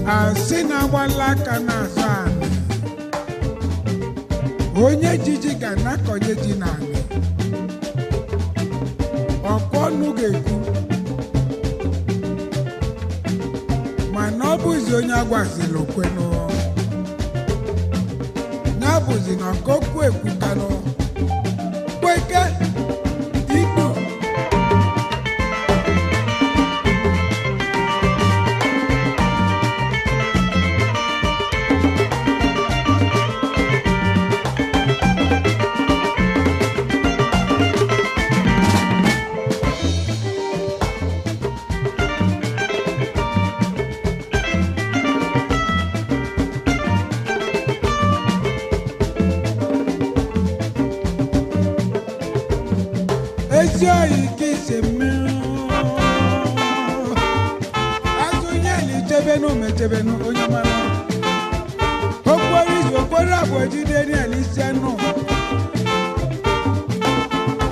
Asina wala kana sana onye jiji kana konye jinani okonu geku mana obuzi onye agwazilo kweno nabuzi na koku ekwutano kweke ibu Joy kise me Azunyeli tebenu metebenu onyamana Okwori okwora abojide ni alisiano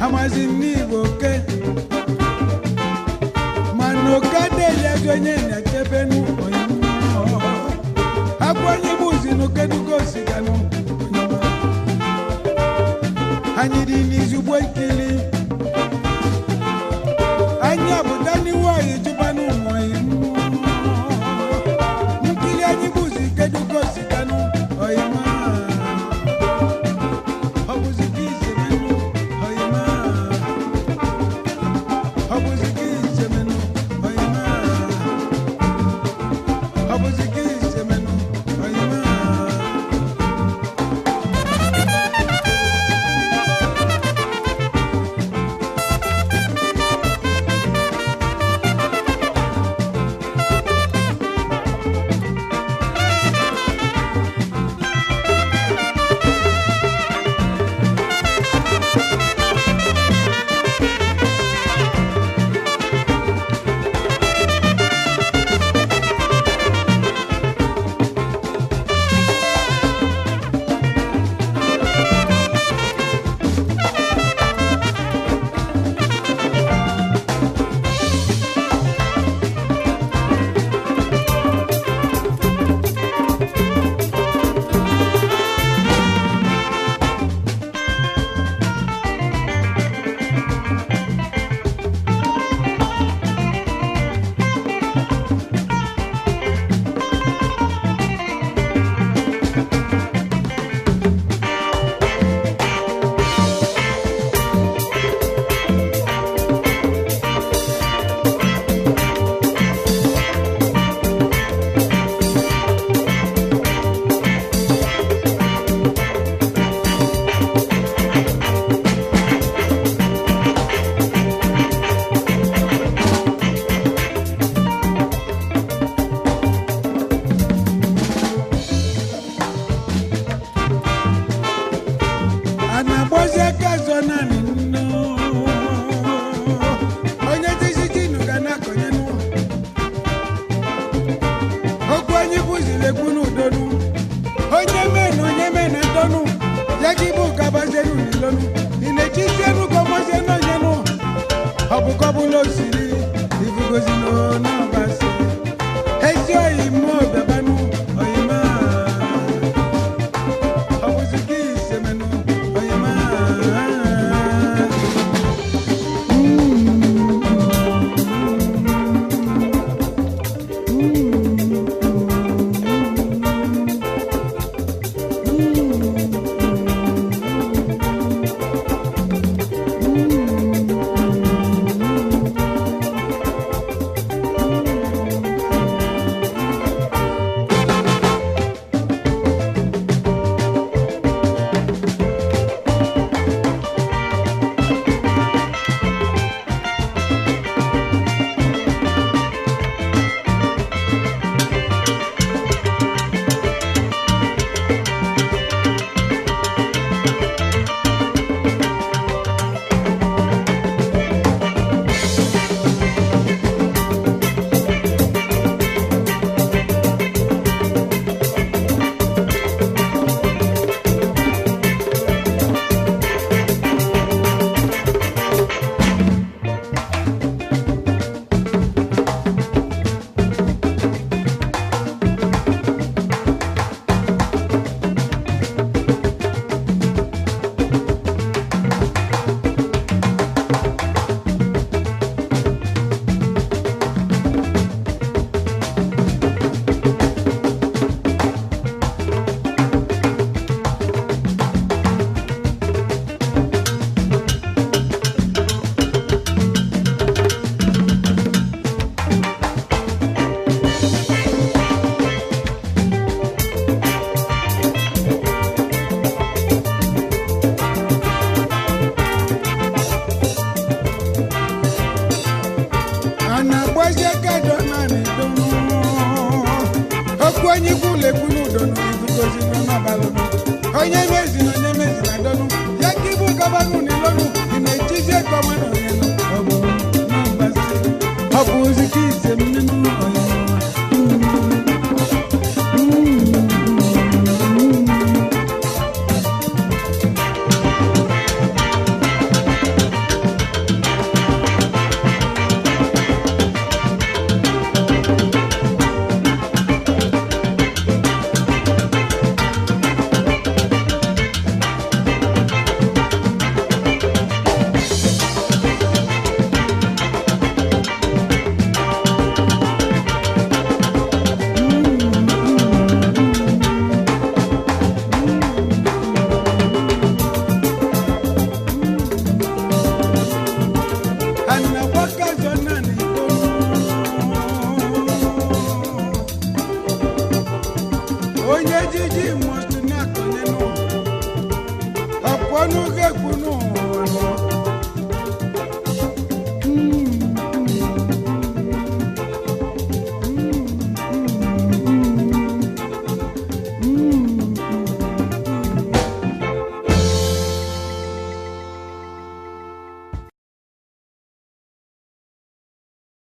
Amazini boke Manokade yazonye na tebenu onyamana Akwonyi buzi no kedugo sigano Anyidi ni zubwe kili Anya budani wa yejubanu moyimu Mkili anyibuzi keduko sikanu oyima Obuzi kise menu oyima Obuzi kise menu oyima Obuzi kise menu oyima Yakibu kabazenu nilonu inechizenu komozeno yenu Obukobulo siri ifugozino na basi Ezio imo bebanu oyima Obuzuki semenu oyima Onye kule kunu dono ifugozi na balono onye mezi na dono Yakibu kabanu ni lonu imechize komano yeno obu na basi obu zikise minu